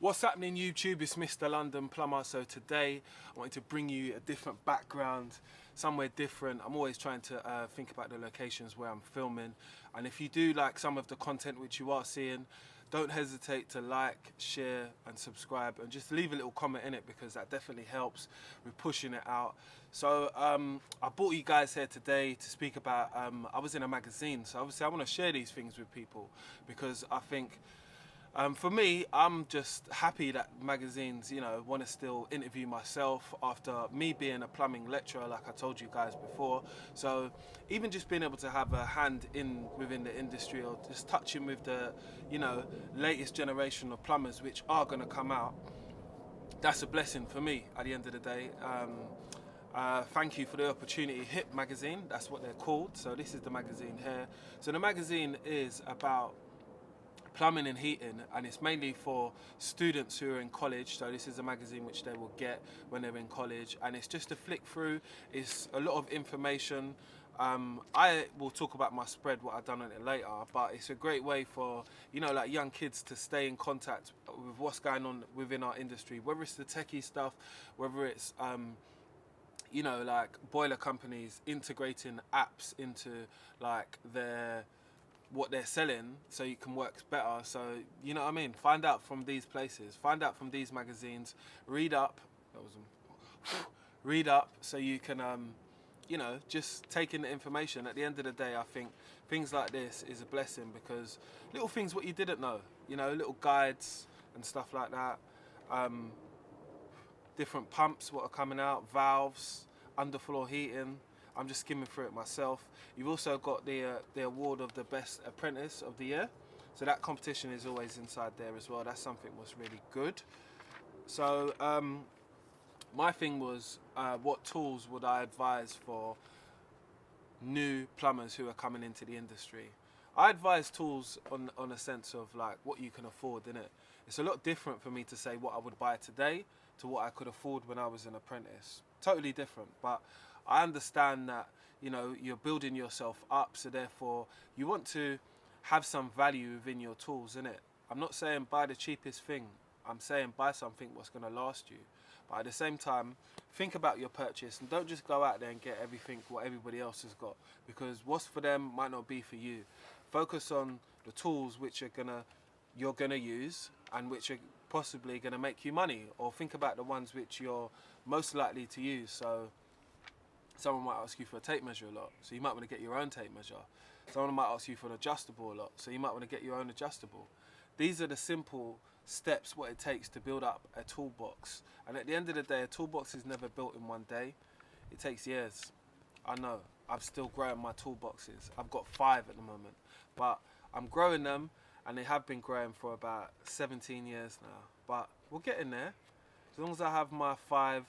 What's happening YouTube? It's Mr. London Plumber. So today I wanted to bring you a different background, somewhere different. I'm always trying to think about the locations where I'm filming, and if you do like some of the content which you are seeing, don't hesitate to like, share and subscribe, and just leave a little comment in it, because that definitely helps with pushing it out. So I brought you guys here today to speak about, I was in a magazine, so obviously I want to share these things with people, because I think for me, I'm just happy that magazines, want to still interview myself after me being a plumbing lecturer, like I told you guys before. So even just being able to have a hand in within the industry, or just touching with the, latest generation of plumbers which are going to come out, that's a blessing for me at the end of the day. Thank you for the opportunity. Hip magazine, that's what they're called. So this is the magazine here. So the magazine is about plumbing and heating, and it's mainly for students who are in college. So this is a magazine which they will get when they're in college, and it's just a flick through. It's a lot of information. I will talk about my spread, what I've done on it later, but it's a great way for like young kids to stay in contact with what's going on within our industry, whether it's the techie stuff, whether it's like boiler companies integrating apps into like what they're selling, so you can work better. So you know what I mean, find out from these places, find out from these magazines, read up, read up, so you can just take in the information. At the end of the day, I think things like this is a blessing, because little things what you didn't know, little guides and stuff like that, different pumps what are coming out, valves, underfloor heating. I'm just skimming through it myself. You've also got the award of the best apprentice of the year, so that competition is always inside there as well. That's something was really good. So my thing was, what tools would I advise for new plumbers who are coming into the industry? I advise tools on a sense of like what you can afford, innit? It's a lot different for me to say what I would buy today to what I could afford when I was an apprentice. Totally different, but I understand that you're building yourself up, so therefore you want to have some value within your tools, innit? I'm not saying buy the cheapest thing. I'm saying buy something what's going to last you. But at the same time, think about your purchase, and don't just go out there and get everything what everybody else has got, because what's for them might not be for you. Focus on the tools which you're gonna use and which are possibly gonna make you money, or think about the ones which you're most likely to use. So someone might ask you for a tape measure a lot, so you might want to get your own tape measure. Someone might ask you for an adjustable a lot, so you might want to get your own adjustable. These are the simple steps what it takes to build up a toolbox. And at the end of the day, a toolbox is never built in one day. It takes years. I know, I'm still growing my toolboxes. I've got 5 at the moment, but I'm growing them, and they have been growing for about 17 years now. But we'll get in there. As long as I have my 5,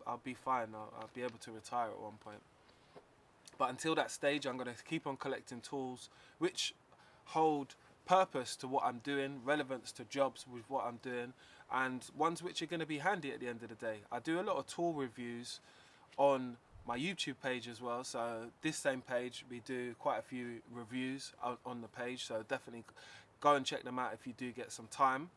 I'll be fine. I'll be able to retire at one point. But until that stage, I'm going to keep on collecting tools which hold purpose to what I'm doing, relevance to jobs with what I'm doing, and ones which are going to be handy at the end of the day. I do a lot of tool reviews on my YouTube page as well. So this same page, we do quite a few reviews on the page. So definitely go and check them out if you do get some time.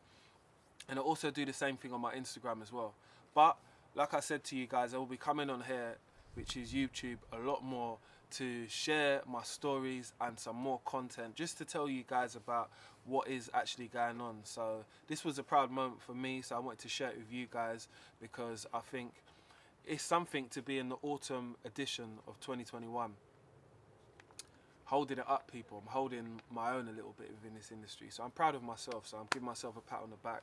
And I also do the same thing on my Instagram as well. But like I said to you guys, I will be coming on here, which is YouTube, a lot more to share my stories and some more content, just to tell you guys about what is actually going on. So this was a proud moment for me, so I wanted to share it with you guys, because I think it's something to be in the autumn edition of 2021. Holding it up, people. I'm holding my own a little bit within this industry, so I'm proud of myself. So I'm giving myself a pat on the back.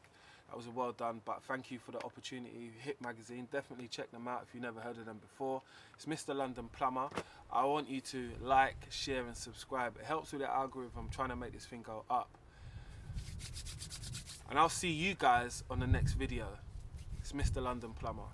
That was well done, but thank you for the opportunity. Hip magazine, definitely check them out if you've never heard of them before. It's Mr. London Plumber. I want you to like, share and subscribe. It helps with the algorithm, trying to make this thing go up. And I'll see you guys on the next video. It's Mr. London Plumber.